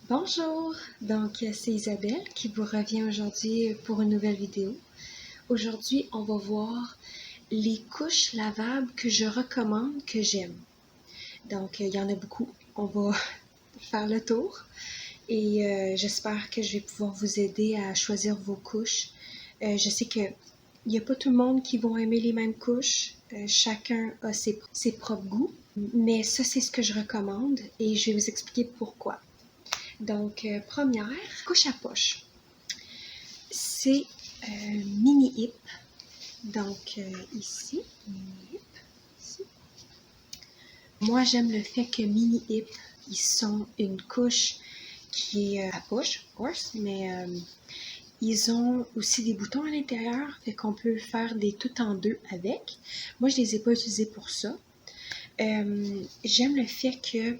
Bonjour, donc c'est Isabelle qui vous revient aujourd'hui pour une nouvelle vidéo. Aujourd'hui, on va voir les couches lavables que je recommande, que j'aime. Donc, il y en a beaucoup. On va faire le tour et j'espère que je vais pouvoir vous aider à choisir vos couches. Je sais qu'il n'y a pas tout le monde qui vont aimer les mêmes couches. Chacun a ses propres goûts. Mais ça, c'est ce que je recommande et je vais vous expliquer pourquoi. Donc, première, couche à poche. C'est Mini Hip. Donc, ici, Mini Hip, ici. Moi, j'aime le fait que Mini Hip, ils sont une couche qui est à poche, of course, mais ils ont aussi des boutons à l'intérieur, fait qu'on peut faire des tout en deux avec. Moi, je les ai pas utilisés pour ça. J'aime le fait que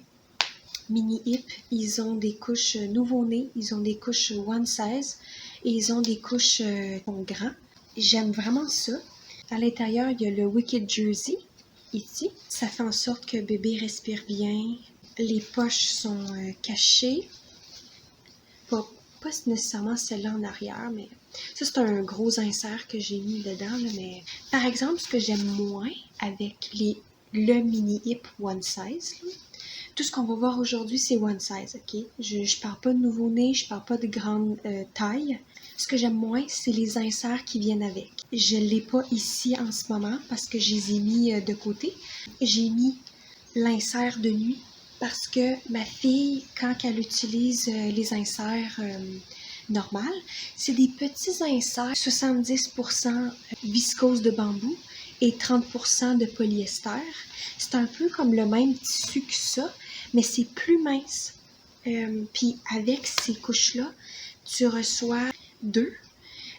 Mini Hip, ils ont des couches nouveau-nés, ils ont des couches one size et ils ont des couches grands. J'aime vraiment ça. À l'intérieur, il y a le Wicked Jersey, ici. Ça fait en sorte que bébé respire bien. Les poches sont cachées. Pas nécessairement celle-là en arrière, mais ça, c'est un gros insert que j'ai mis dedans. Là, mais par exemple, ce que j'aime moins avec le Mini Hip One Size, là, tout ce qu'on va voir aujourd'hui, c'est one size, ok? Je parle pas de nouveau-né, je parle pas de grande taille. Ce que j'aime moins, c'est les inserts qui viennent avec. Je l'ai pas ici en ce moment parce que je les ai mis de côté. J'ai mis l'insert de nuit parce que ma fille, quand elle utilise les inserts normales, c'est des petits inserts, 70% viscose de bambou et 30% de polyester. C'est un peu comme le même tissu que ça, mais c'est plus mince. Puis avec ces couches-là, tu reçois 2.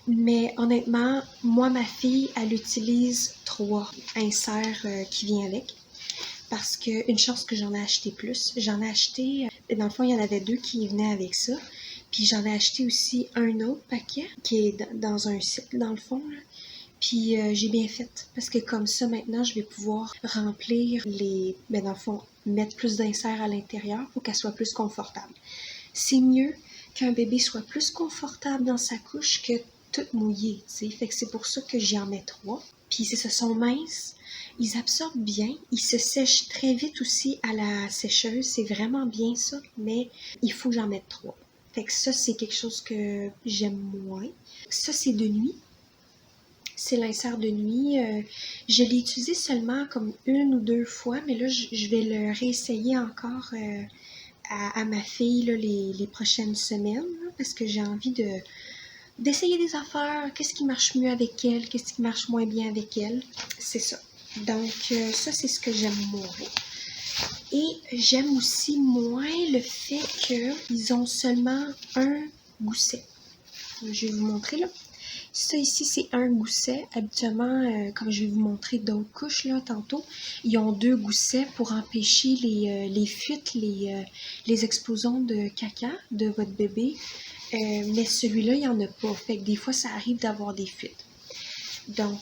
Mais honnêtement, moi, ma fille, elle utilise 3 inserts qui viennent avec. Parce qu'une chance que j'en ai acheté plus. J'en ai acheté, dans le fond, il y en avait 2 qui venaient avec ça. Puis j'en ai acheté aussi un autre paquet qui est dans un cycle, dans le fond. Là. Puis j'ai bien fait. Parce que comme ça, maintenant, je vais pouvoir remplir dans le fond, mettre plus d'inserts à l'intérieur pour qu'elle soit plus confortable. C'est mieux qu'un bébé soit plus confortable dans sa couche que tout mouillé, tu sais. Fait que c'est pour ça que j'y en mets 3. Puis c'est ça, sont minces, ils absorbent bien, ils se sèchent très vite aussi à la sécheuse, c'est vraiment bien ça, mais il faut que j'en mette 3. Fait que ça, c'est quelque chose que j'aime moins. Ça, c'est de nuit. C'est l'insert de nuit. Je l'ai utilisé seulement comme 1 ou 2 fois, mais là, je vais le réessayer encore à ma fille là, les prochaines semaines, là, parce que j'ai envie d'essayer des affaires, qu'est-ce qui marche mieux avec elle, qu'est-ce qui marche moins bien avec elle. C'est ça. Donc, ça, c'est ce que j'aime moins. Et j'aime aussi moins le fait qu'ils ont seulement un gousset. Je vais vous montrer là. Ça ici, c'est un gousset. Habituellement, comme je vais vous montrer d'autres couches là tantôt, ils ont 2 goussets pour empêcher les fuites, les explosions de caca de votre bébé. Mais celui-là, il n'y en a pas. Fait que des fois, ça arrive d'avoir des fuites. Donc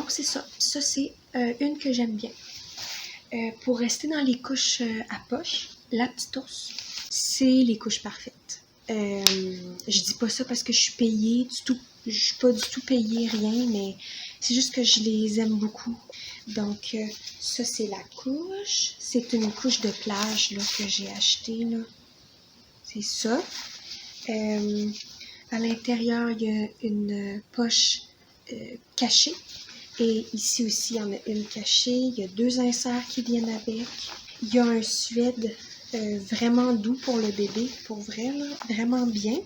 c'est ça. Ça, c'est une que j'aime bien. Pour rester dans les couches à poche, la petite ours, c'est les couches parfaites. Je dis pas ça parce que je suis payée du tout. Je suis pas du tout payée, rien, mais c'est juste que je les aime beaucoup. Donc, ça, c'est la couche. C'est une couche de plage là, que j'ai achetée. Là. C'est ça. À l'intérieur, il y a une poche cachée. Et ici aussi, il y en a une cachée. Il y a 2 inserts qui viennent avec. Il y a un suède vraiment doux pour le bébé, pour vrai, là, vraiment bien.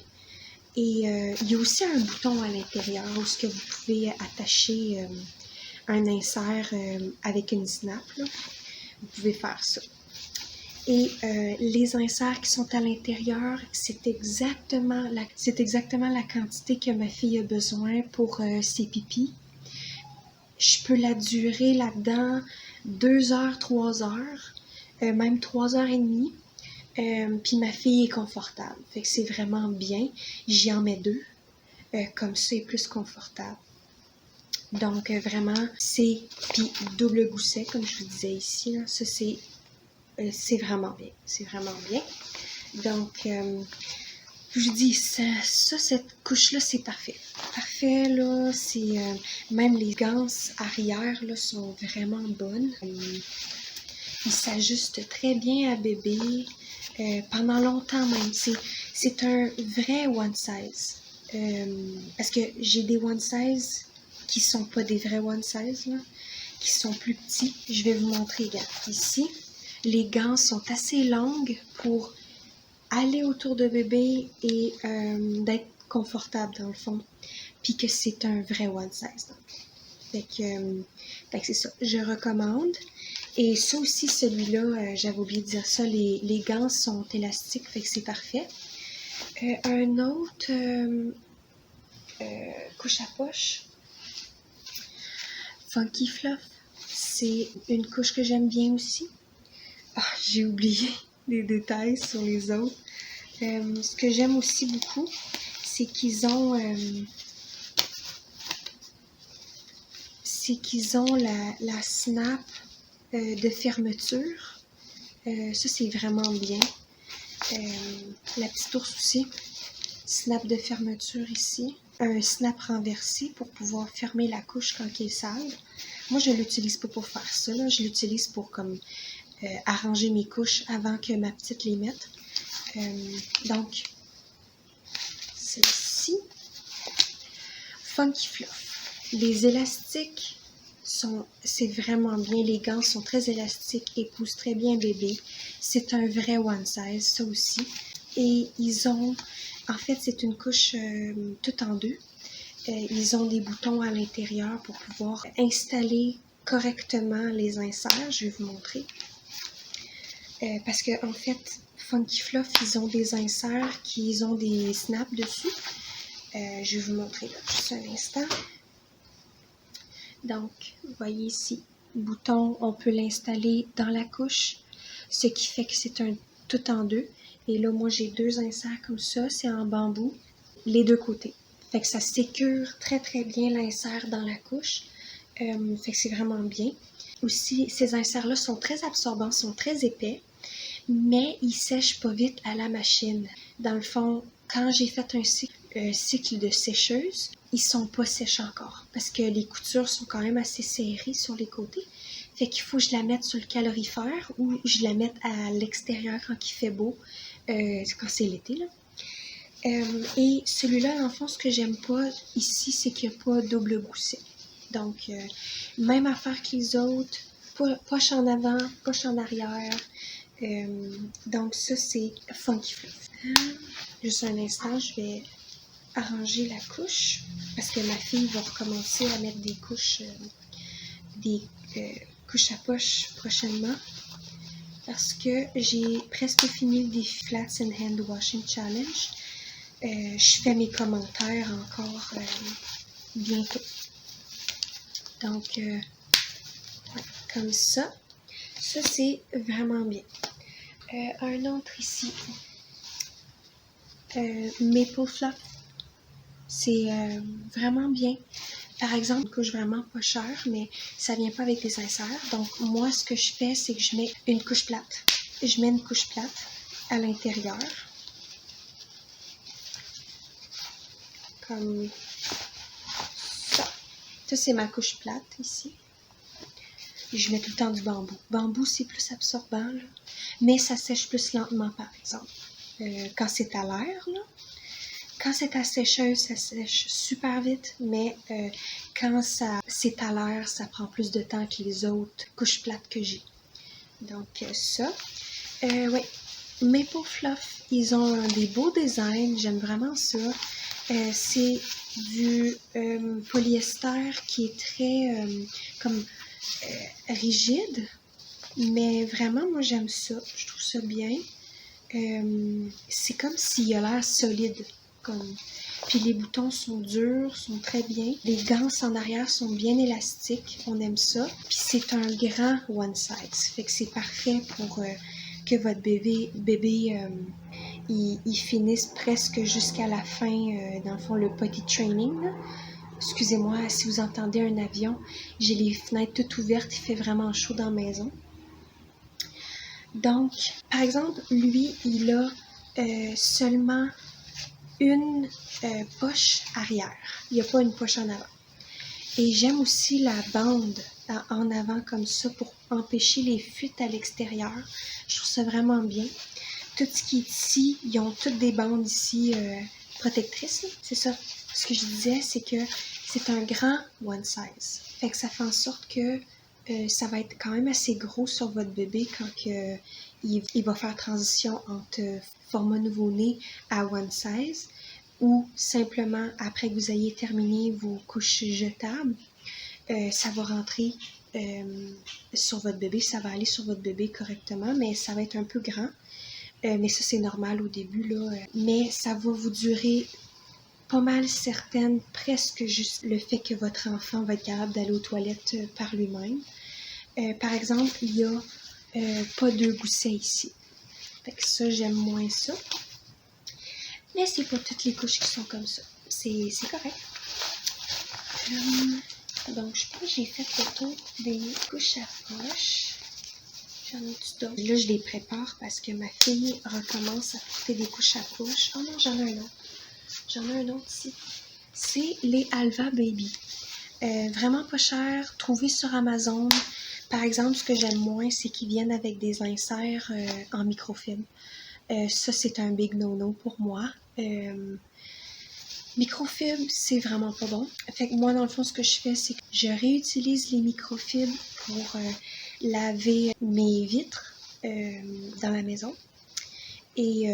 Et il y a aussi un bouton à l'intérieur où ce que vous pouvez attacher un insert avec une snap. Là. Vous pouvez faire ça. Et les inserts qui sont à l'intérieur, c'est exactement la quantité que ma fille a besoin pour ses pipis. Je peux la durer là-dedans 2 heures, 3 heures, même 3 heures et demie. Puis ma fille est confortable. Fait que c'est vraiment bien. J'y en mets 2. Comme ça, elle est plus confortable. Donc vraiment, c'est... Puis double gousset, comme je vous disais ici. Là, ça, c'est vraiment bien. C'est vraiment bien. Donc, je dis, cette couche-là, c'est parfait. Parfait, là, c'est... même les ganses arrière, là, sont vraiment bonnes. Ils s'ajustent très bien à bébé, pendant longtemps même. C'est un vrai one size. Parce que j'ai des one size qui sont pas des vrais one size, là, qui sont plus petits. Je vais vous montrer, regarde. Ici, les ganses sont assez longues pour aller autour de bébé et d'être confortable dans le fond. Puis que c'est un vrai one size. Fait que c'est ça. Je recommande. Et ça aussi, celui-là, j'avais oublié de dire ça, les gants sont élastiques, fait que c'est parfait. Un autre couche à poche, Funky Fluff, c'est une couche que j'aime bien aussi. Ah, j'ai oublié les détails sur les autres. Ce que j'aime aussi beaucoup, c'est qu'ils ont la snap de fermeture. Ça, c'est vraiment bien. La petite ours aussi. Snap de fermeture ici. Un snap renversé pour pouvoir fermer la couche quand elle est sale. Moi, je ne l'utilise pas pour faire ça. Là. Je l'utilise pour comme arranger mes couches avant que ma petite les mette. Donc, celle-ci. Funky Fluff. Les élastiques c'est vraiment bien. Les gants sont très élastiques et poussent très bien bébé. C'est un vrai one size, ça aussi. Et en fait, c'est une couche toute en deux. Ils ont des boutons à l'intérieur pour pouvoir installer correctement les inserts. Je vais vous montrer. Parce que en fait, Funky Fluff, ils ont des inserts qui ont des snaps dessus. Je vais vous montrer là, juste un instant. Donc, vous voyez ici, le bouton, on peut l'installer dans la couche, ce qui fait que c'est un tout en deux. Et là, moi, j'ai deux inserts comme ça, c'est en bambou, les deux côtés. Fait que ça sécure très, très bien l'insert dans la couche. Fait que c'est vraiment bien. Aussi, ces inserts-là sont très absorbants, sont très épais, mais ils sèchent pas vite à la machine. Dans le fond, quand j'ai fait un cycle de sécheuse, ils sont pas sèches encore parce que les coutures sont quand même assez serrées sur les côtés. Fait qu'il faut que je la mette sur le calorifère ou je la mette à l'extérieur quand il fait beau, quand c'est l'été, là. Et celui-là, dans le fond, ce que j'aime pas ici, c'est qu'il n'y a pas double gousset. Donc, même affaire que les autres, poche en avant, poche en arrière. Donc, ça, c'est Funky Fluff. Juste un instant, je vais arranger la couche parce que ma fille va recommencer à mettre des couches couches à poche prochainement parce que j'ai presque fini le défi Flats and Hand Washing Challenge. Je fais mes commentaires encore bientôt. Donc, ouais, comme ça. Ça, c'est vraiment bien. Un autre ici. Maple Fluff. C'est vraiment bien. Par exemple, une couche vraiment pas chère, mais ça vient pas avec les inserts. Donc, moi, ce que je fais, c'est que je mets une couche plate. Je mets une couche plate à l'intérieur. Comme ça. Ça, c'est ma couche plate ici. Et je mets tout le temps du bambou. Bambou, c'est plus absorbant, là. Mais ça sèche plus lentement, par exemple. Quand c'est à l'air, là. Quand c'est à sécheuse, ça sèche super vite, mais quand c'est à l'air, ça prend plus de temps que les autres couches plates que j'ai. Donc ça. Oui, Maple Fluff, ils ont des beaux designs, j'aime vraiment ça. C'est du polyester qui est très rigide, mais vraiment, moi j'aime ça, je trouve ça bien. C'est comme s'il a l'air solide. Puis les boutons sont durs, sont très bien. Les gants en arrière sont bien élastiques, on aime ça. Puis c'est un grand one size, fait que c'est parfait pour que votre bébé il finisse presque jusqu'à la fin, dans le fond, le potty training, là. Excusez-moi si vous entendez un avion, j'ai les fenêtres toutes ouvertes, il fait vraiment chaud dans la maison. Donc, par exemple, lui, il a seulement une poche arrière. Il n'y a pas une poche en avant. Et j'aime aussi la bande en avant comme ça pour empêcher les fuites à l'extérieur. Je trouve ça vraiment bien. Tout ce qui est ici, ils ont toutes des bandes ici protectrices. C'est ça. Ce que je disais, c'est que c'est un grand one size. Fait que ça fait en sorte que ça va être quand même assez gros sur votre bébé quand il va faire transition entre format nouveau-né à one size ou simplement après que vous ayez terminé vos couches jetables, ça va rentrer sur votre bébé, ça va aller sur votre bébé correctement, mais ça va être un peu grand. Mais ça, c'est normal au début, là. Mais ça va vous durer pas mal certaines, presque juste le fait que votre enfant va être capable d'aller aux toilettes par lui-même. Par exemple, il n'y a pas 2 goussets ici. Fait que ça, j'aime moins ça. Mais c'est pas toutes les couches qui sont comme ça. C'est correct. Donc, je pense que j'ai fait le tour des couches à poche. J'en ai d'autres. Là, je les prépare parce que ma fille recommence à porter des couches à poche. Oh non, j'en ai un autre. J'en ai un autre ici. C'est les Alva Baby. Vraiment pas cher, trouvé sur Amazon. Par exemple, ce que j'aime moins, c'est qu'ils viennent avec des inserts en microfibre. Ça, c'est un big no-no pour moi. Microfibre, c'est vraiment pas bon. Fait que moi, dans le fond, ce que je fais, c'est que je réutilise les microfibres pour laver mes vitres dans la maison. Et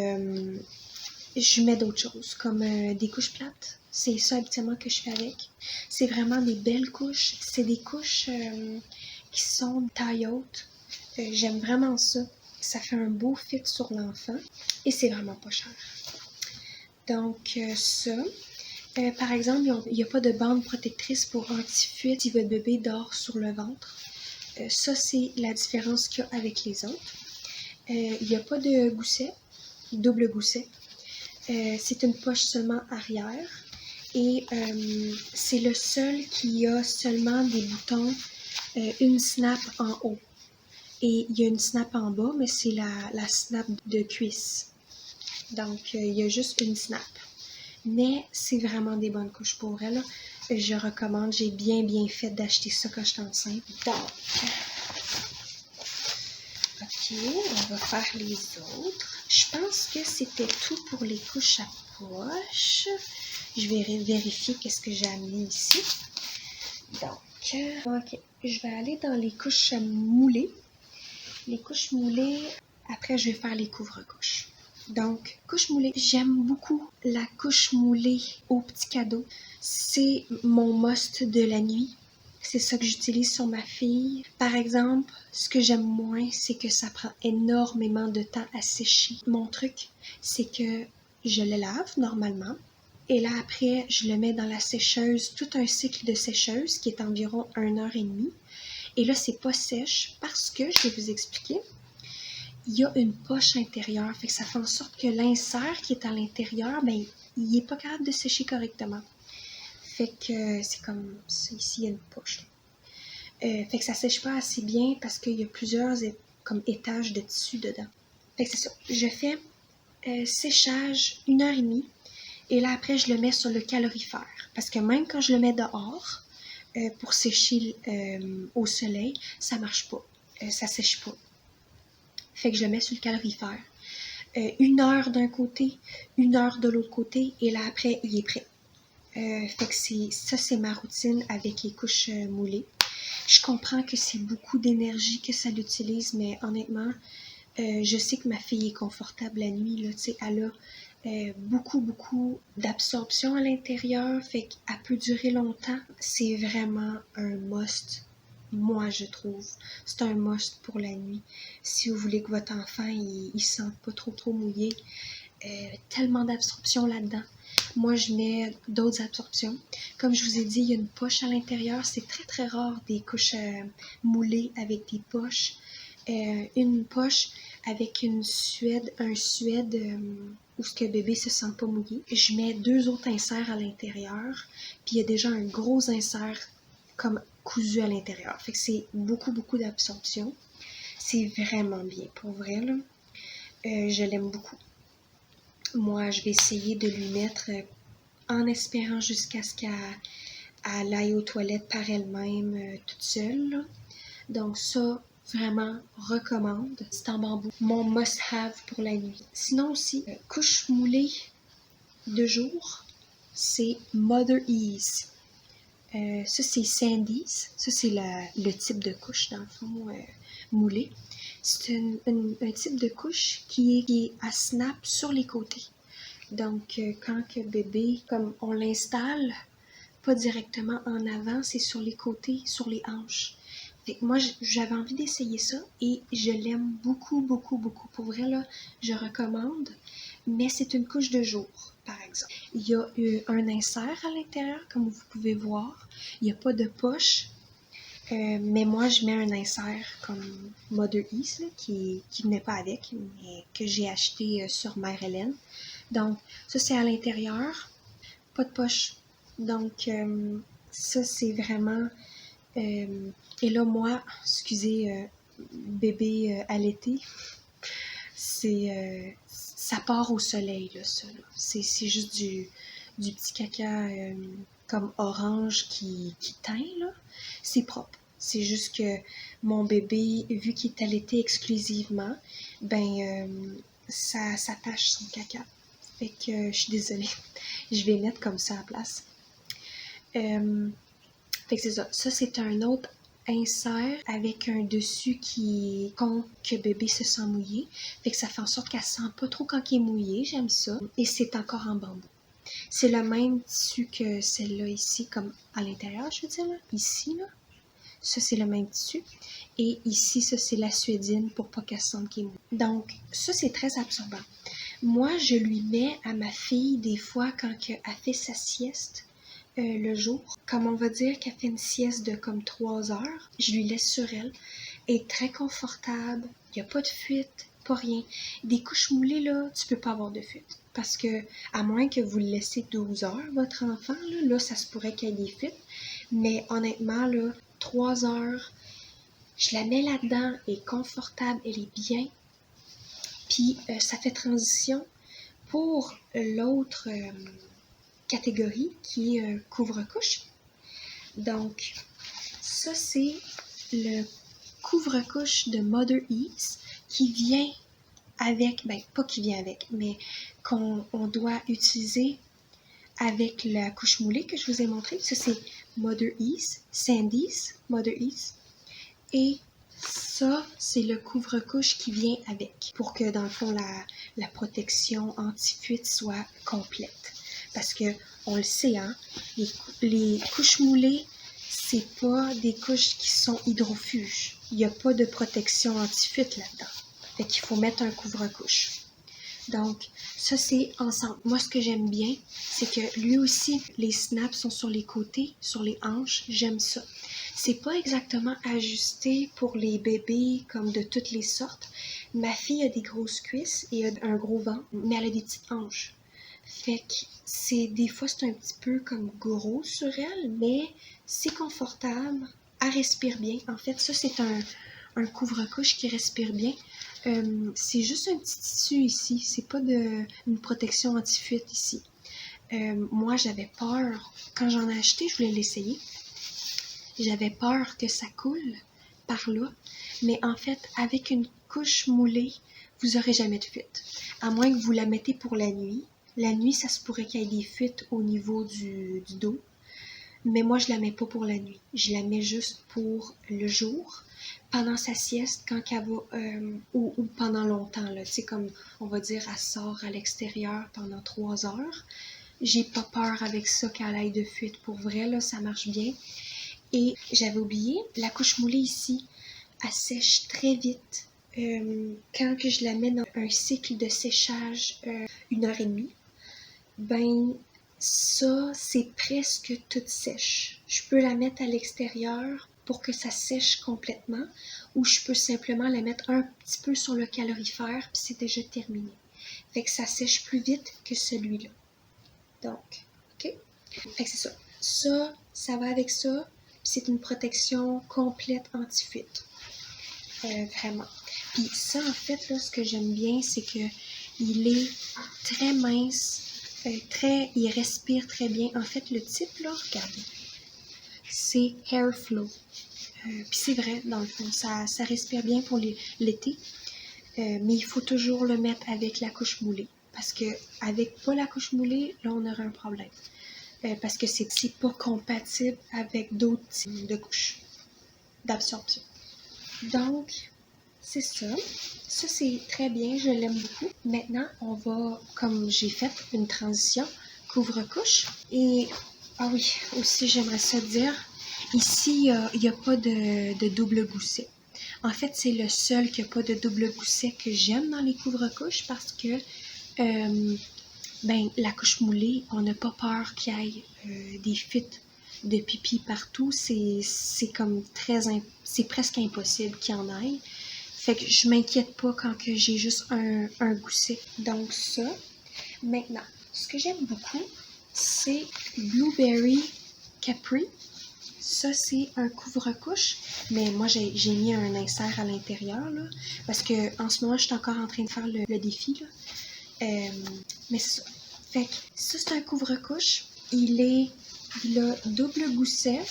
je mets d'autres choses, comme des couches plates. C'est ça habituellement que je fais avec. C'est vraiment des belles couches. C'est des couches qui sont de taille haute. J'aime vraiment ça. Ça fait un beau fit sur l'enfant et c'est vraiment pas cher. Donc ça. Par exemple, il n'y a pas de bande protectrice pour anti-fuite si votre bébé dort sur le ventre. Ça, c'est la différence qu'il y a avec les autres. Il n'y a pas de gousset, double gousset. C'est une poche seulement arrière. Et c'est le seul qui a seulement des boutons, une snap en haut. Et il y a une snap en bas, mais c'est la snap de cuisse. Donc, il y a juste une snap. Mais c'est vraiment des bonnes couches pour elle. Je recommande, j'ai bien fait d'acheter ça quand j'étais enceinte. Donc, ok, on va faire les autres. Je pense que c'était tout pour les couches à poche. Je vais vérifier qu'est-ce que j'ai amené ici. Donc, ok, je vais aller dans les couches moulées. Les couches moulées, après je vais faire les couvre-couches. Donc, couche moulée. J'aime beaucoup la couche moulée au petit cadeau. C'est mon must de la nuit. C'est ça que j'utilise sur ma fille. Par exemple, ce que j'aime moins, c'est que ça prend énormément de temps à sécher. Mon truc, c'est que je le lave normalement. Et là, après, je le mets dans la sécheuse, tout un cycle de sécheuse qui est environ 1h30. Et là, c'est pas sèche parce que, je vais vous expliquer, il y a une poche intérieure. Fait que ça fait en sorte que l'insert qui est à l'intérieur, ben, il n'est pas capable de sécher correctement. Fait que c'est comme ça, ici, il y a une poche. Fait que ça sèche pas assez bien parce qu'il y a plusieurs comme étages de tissu dedans. Fait que c'est ça. Je fais séchage 1h30. Et là, après, je le mets sur le calorifère. Parce que même quand je le mets dehors, pour sécher au soleil, ça marche pas. Ça sèche pas. Fait que je le mets sur le calorifère. 1 heure d'un côté, 1 heure de l'autre côté, et là, après, il est prêt. Fait que c'est ma routine avec les couches moulées. Je comprends que c'est beaucoup d'énergie que ça l'utilise, mais honnêtement, je sais que ma fille est confortable la nuit. Là, elle a beaucoup d'absorption à l'intérieur, fait qu'elle peut durer longtemps. C'est vraiment un must, moi je trouve. C'est un must pour la nuit. Si vous voulez que votre enfant il se sente pas trop mouillé, tellement d'absorption là-dedans. Moi, je mets d'autres absorptions. Comme je vous ai dit, il y a une poche à l'intérieur. C'est très rare des couches moulées avec des poches. Une poche avec un suède où ce que le bébé se sent pas mouillé. Je mets 2 autres inserts à l'intérieur, puis il y a déjà un gros insert comme cousu à l'intérieur. Fait que c'est beaucoup d'absorption. C'est vraiment bien, pour vrai, là. Je l'aime beaucoup. moi, je vais essayer de lui mettre en espérant jusqu'à ce qu'elle aille aux toilettes par elle-même toute seule, là. Donc ça, vraiment, recommande. C'est en bambou. Mon must-have pour la nuit. Sinon aussi, couche moulée de jour, c'est Mother Ease. Ça, c'est Sandy's. Ça, c'est le type de couche, dans le fond, moulée. C'est un type de couche qui est à snap sur les côtés. Donc, quand que bébé, comme on l'installe, pas directement en avant, c'est sur les côtés, sur les hanches. Fait que moi, j'avais envie d'essayer ça et je l'aime beaucoup, beaucoup, beaucoup. Pour vrai, là, je recommande, mais c'est une couche de jour, par exemple. Il y a un insert à l'intérieur, comme vous pouvez voir. Il n'y a pas de poche, mais moi, je mets un insert comme Mother Ease, là, qui venait pas avec, mais que j'ai acheté sur Mère Hélène. Donc, ça, c'est à l'intérieur, pas de poche. Donc, ça, c'est vraiment... et là, moi, excusez, bébé allaité, ça part au soleil, là, ça. Là. C'est juste du petit caca comme orange qui teint, là. C'est propre. C'est juste que mon bébé, vu qu'il est allaité exclusivement, ben, ça tâche son caca. Fait que je suis désolée. Je vais mettre comme ça à la place. Fait que c'est ça. Ça, c'est un autre insert avec un dessus qui compte que bébé se sent mouillé. Fait que ça fait en sorte qu'elle sent pas trop quand il est mouillé. J'aime ça. Et c'est encore en bambou. C'est le même tissu que celle-là ici, comme à l'intérieur, je veux dire. Là. Ici, là. Ça, c'est le même tissu. Et ici, ça, c'est la suédine pour pas qu'elle sente qu'il est mouillé. Donc, ça, c'est très absorbant. Moi, je lui mets à ma fille, des fois, quand elle fait sa sieste, le jour, comme on va dire qu'elle fait une sieste de comme 3 heures, je lui laisse sur elle. Elle est très confortable, il n'y a pas de fuite, pas rien. Des couches moulées, là, tu peux pas avoir de fuite. Parce que, à moins que vous le laissez 12 heures, votre enfant, là ça se pourrait qu'il y ait des fuites. Mais honnêtement, là, 3 heures, je la mets là-dedans, elle est confortable, elle est bien. Puis, ça fait transition pour l'autre catégorie qui est couvre-couche. Donc, ça, c'est le couvre-couche de Mother Ease qui vient avec, ben pas qui vient avec, mais qu'on doit utiliser avec la couche moulée que je vous ai montré. Ça, c'est Mother Ease, Sandy's Mother Ease. Et ça, c'est le couvre-couche qui vient avec pour que, dans le fond, la protection anti-fuite soit complète. Parce que, on le sait, hein, les couches moulées, c'est pas des couches qui sont hydrofuges. Il n'y a pas de protection anti-fuite là-dedans. Fait qu'il faut mettre un couvre-couche. Donc, ça, c'est ensemble. Moi, ce que j'aime bien, c'est que lui aussi, les snaps sont sur les côtés, sur les hanches. J'aime ça. C'est pas exactement ajusté pour les bébés comme de toutes les sortes. Ma fille a des grosses cuisses et a un gros ventre, mais elle a des petites hanches. Fait que des fois, c'est un petit peu comme gros sur elle, mais c'est confortable. Elle respire bien. En fait, ça, c'est un couvre-couche qui respire bien. C'est juste un petit tissu ici. C'est pas une protection anti-fuite ici. Moi, j'avais peur. Quand j'en ai acheté, je voulais l'essayer. J'avais peur que ça coule par là. Mais en fait, avec une couche moulée, vous n'aurez jamais de fuite. À moins que vous la mettez pour la nuit. La nuit, ça se pourrait qu'il y ait des fuites au niveau du dos. Mais moi, je la mets pas pour la nuit. Je la mets juste pour le jour, pendant sa sieste, quand elle va, ou pendant longtemps, là. Tu sais, comme, on va dire, elle sort à l'extérieur pendant 3 heures. J'ai pas peur avec ça qu'elle aille de fuite. Pour vrai, là, ça marche bien. Et j'avais oublié, la couche moulée ici, elle sèche très vite. Quand que je la mets dans un cycle de séchage 1 heure et demie, ben ça, c'est presque toute sèche. Je peux la mettre à l'extérieur pour que ça sèche complètement, ou je peux simplement la mettre un petit peu sur le calorifère, puis c'est déjà terminé. Fait que ça sèche plus vite que celui-là. Donc, ok? Fait que c'est ça. Ça va avec ça. C'est une protection complète anti-fuite. Vraiment. Puis ça, en fait, là, ce que j'aime bien, c'est que Il est très mince, il respire très bien. En fait, le type, là, regardez, c'est Hairflow. Puis c'est vrai, dans le fond, ça respire bien pour l'été. Mais il faut toujours le mettre avec la couche moulée. Parce que avec pas la couche moulée, là, on aurait un problème. Parce que c'est pas compatible avec d'autres types de couches d'absorption. Donc, c'est ça. Ça, c'est très bien, je l'aime beaucoup. Maintenant, on va, comme j'ai fait une transition, couvre-couche. Et, ah oui, aussi, j'aimerais ça dire, ici, il n'y a pas de double gousset. En fait, c'est le seul qui n'a pas de double gousset que j'aime dans les couvre-couches parce que la couche moulée, on n'a pas peur qu'il y ait des fuites de pipi partout. C'est comme c'est presque impossible qu'il y en ait. Fait que je m'inquiète pas quand que j'ai juste un gousset. Donc ça. Maintenant, ce que j'aime beaucoup, c'est Blueberry Capri. Ça, c'est un couvre-couche, mais moi, j'ai mis un insert à l'intérieur, là, parce que en ce moment, je suis encore en train de faire le défi, là. Mais ça, fait que ça, c'est un couvre-couche. Il a double gousset.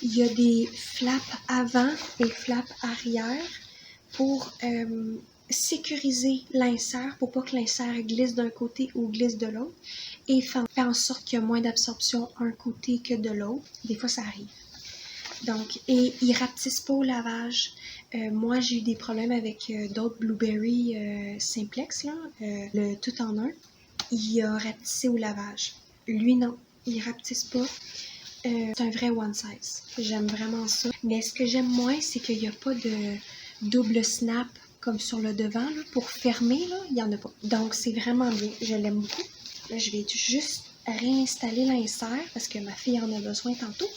Il y a des flaps avant et flaps arrière pour sécuriser l'insert, pour pas que l'insert glisse d'un côté ou glisse de l'autre, et faire en sorte qu'il y a moins d'absorption d'un côté que de l'autre. Des fois, ça arrive. Donc, et il rapetisse pas au lavage. Moi, j'ai eu des problèmes avec d'autres Blueberry Simplex, là, le tout en un. Il a rapetissé au lavage. Lui, non, il rapetisse pas. C'est un vrai one size. J'aime vraiment ça. Mais ce que j'aime moins, c'est qu'il n'y a pas de double snap comme sur le devant. Là, pour fermer, là, il n'y en a pas. Donc, c'est vraiment bien. Je l'aime beaucoup. Là, je vais juste réinstaller l'insert parce que ma fille en a besoin tantôt.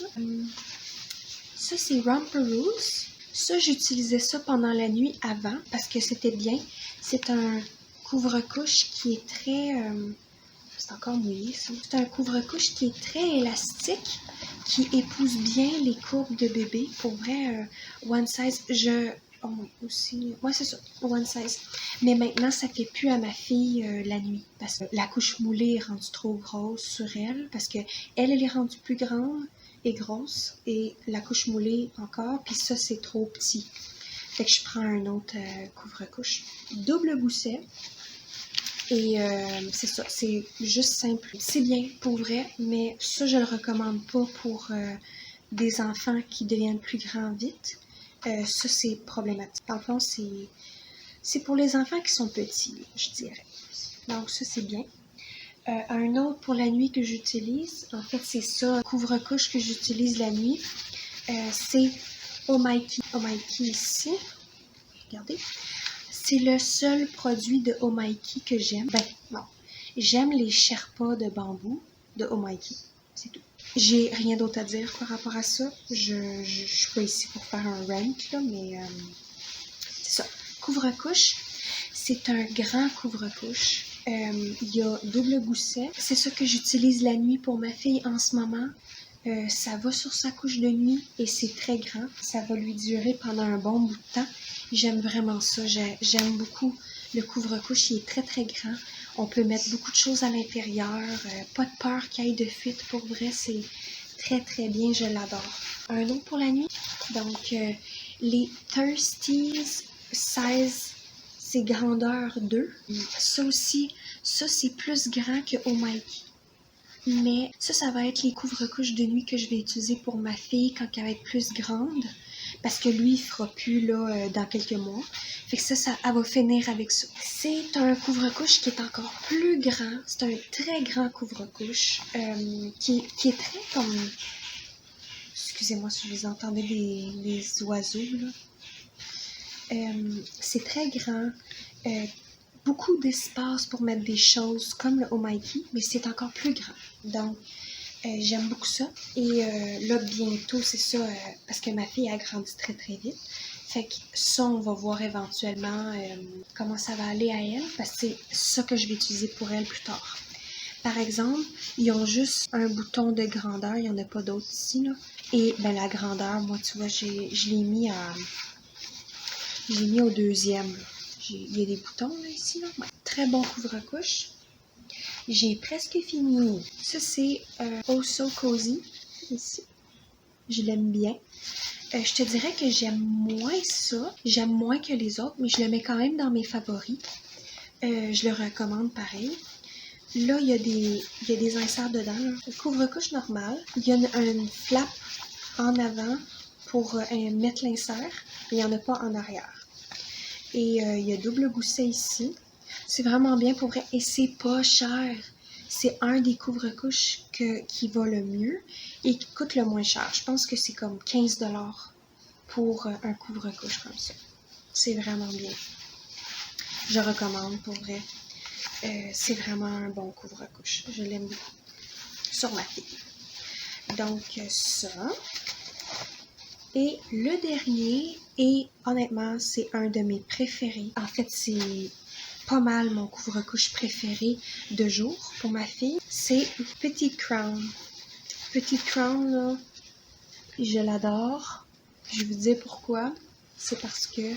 Ça, c'est Romperous. Ça, j'utilisais ça pendant la nuit avant parce que c'était bien. C'est un couvre-couche qui est très... c'est encore mouillé, ça. C'est un couvre-couche qui est très élastique, qui épouse bien les courbes de bébé. Pour vrai, one size, aussi... Ouais, c'est ça, one size. Mais maintenant, ça fait plus à ma fille la nuit. Parce que la couche moulée est rendue trop grosse sur elle. Parce que elle est rendue plus grande et grosse. Et la couche moulée encore. Puis ça, c'est trop petit. Fait que je prends un autre couvre-couche. Double gousset. Et c'est ça, c'est juste simple. C'est bien pour vrai, mais ça, je le recommande pas pour des enfants qui deviennent plus grands vite. Ça, c'est problématique. Dans le fond, c'est pour les enfants qui sont petits, je dirais. Donc ça, c'est bien. Un autre pour la nuit que j'utilise, en fait, c'est ça, un couvre-couche que j'utilise la nuit. C'est Omaiki. Omaiki ici. Regardez. C'est le seul produit de Omaiki que j'aime. Ben, non. J'aime les Sherpas de bambou de Omaiki. C'est tout. J'ai rien d'autre à dire par rapport à ça. Je suis pas ici pour faire un rank, là, mais c'est ça. Couvre-couche. C'est un grand couvre-couche. Il y a double gousset. C'est ça que j'utilise la nuit pour ma fille en ce moment. Ça va sur sa couche de nuit et c'est très grand. Ça va lui durer pendant un bon bout de temps. J'aime vraiment ça. J'aime beaucoup le couvre-couche. Il est très, très grand. On peut mettre beaucoup de choses à l'intérieur. Pas de peur qu'il y ait de fuite. Pour vrai, c'est très, très bien. Je l'adore. Un autre pour la nuit. Donc, les Thirsties 16, c'est grandeur 2. Ça aussi, ça, c'est plus grand que Omaiki. Mais ça va être les couvre-couches de nuit que je vais utiliser pour ma fille quand elle va être plus grande. Parce que lui, il fera plus là, dans quelques mois. Fait que ça, elle va finir avec ça. C'est un couvre-couche qui est encore plus grand. C'est un très grand couvre-couche qui est très comme... Excusez-moi si vous entendez des oiseaux, là. C'est très grand. Beaucoup d'espace pour mettre des choses comme le Omaiki, mais c'est encore plus grand. Donc, j'aime beaucoup ça. Et là, bientôt, c'est ça, parce que ma fille a grandi très, très vite. Fait que ça, on va voir éventuellement comment ça va aller à elle, parce que c'est ça que je vais utiliser pour elle plus tard. Par exemple, ils ont juste un bouton de grandeur, il n'y en a pas d'autres ici, là. Et ben la grandeur, moi, tu vois, je l'ai mis au deuxième, là. il y a des boutons là, ici. Là. Ouais. Très bon couvre-couche. J'ai presque fini. Ça, c'est Oh So Cozy. Ici. Je l'aime bien. Je te dirais que j'aime moins ça. J'aime moins que les autres, mais je le mets quand même dans mes favoris. Je le recommande pareil. Là, il y a des inserts dedans. Là. Le couvre-couche normal. Il y a une flap en avant pour mettre l'insert. Il n'y en a pas en arrière. Et il y a double gousset ici. C'est vraiment bien pour vrai. Et c'est pas cher. C'est un des couvre-couches qui va le mieux et qui coûte le moins cher. Je pense que c'est comme 15$ pour un couvre-couche comme ça. C'est vraiment bien. Je recommande pour vrai. C'est vraiment un bon couvre-couche. Je l'aime beaucoup. Sur ma fille. Donc ça. Et le dernier, et honnêtement, c'est un de mes préférés. En fait, c'est pas mal mon couvre-couche préféré de jour pour ma fille. C'est Petite Crown. Petite Crown, là, je l'adore. Je vais vous dire pourquoi. C'est parce que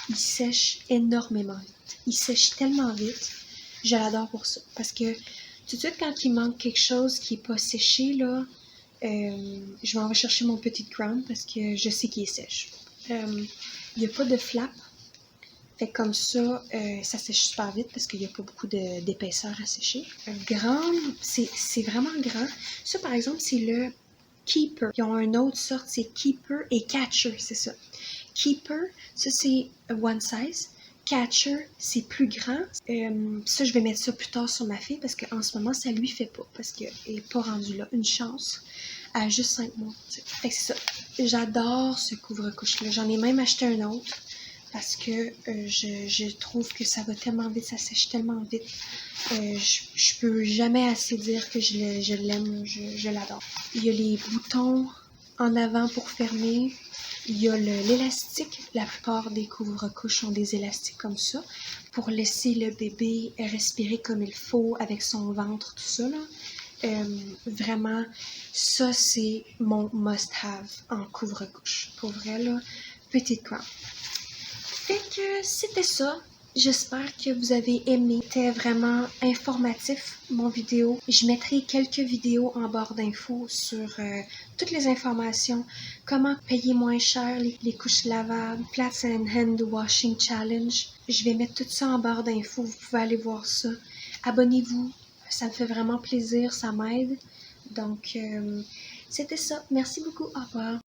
il sèche énormément vite. Il sèche tellement vite. Je l'adore pour ça. Parce que tout de suite, quand il manque quelque chose qui n'est pas séché, là, je m'en vais chercher mon Petite Crown parce que je sais qu'il est sèche. Il n'y a pas de flap. Fait comme ça, ça sèche super vite parce qu'il n'y a pas beaucoup d'épaisseur à sécher. C'est vraiment grand. Ça, par exemple, c'est le Keeper. Ils ont une autre sorte, c'est Keeper et Catcher, c'est ça. Keeper, ça c'est one size. Catcher, c'est plus grand. Ça, je vais mettre ça plus tard sur ma fille parce qu'en ce moment, ça lui fait pas. Parce qu'elle n'est pas rendue là. Une chance. Elle a juste 5 mois. Fait que c'est ça. J'adore ce couvre-couche-là. J'en ai même acheté un autre parce que je trouve que ça va tellement vite, ça sèche tellement vite. Je peux jamais assez dire que je l'aime, je l'adore. Il y a les boutons en avant pour fermer. Il y a l'élastique. La plupart des couvre-couches ont des élastiques comme ça pour laisser le bébé respirer comme il faut avec son ventre, tout ça. Là. Vraiment, ça, c'est mon must-have en couvre-couche. Pour vrai, là, Petite Crown. Fait que c'était ça. J'espère que vous avez aimé. C'était vraiment informatif, mon vidéo. Je mettrai quelques vidéos en barre d'infos sur toutes les informations. Comment payer moins cher les couches lavables, Plats and Hand Washing Challenge. Je vais mettre tout ça en barre d'infos. Vous pouvez aller voir ça. Abonnez-vous. Ça me fait vraiment plaisir. Ça m'aide. Donc, c'était ça. Merci beaucoup. Au revoir.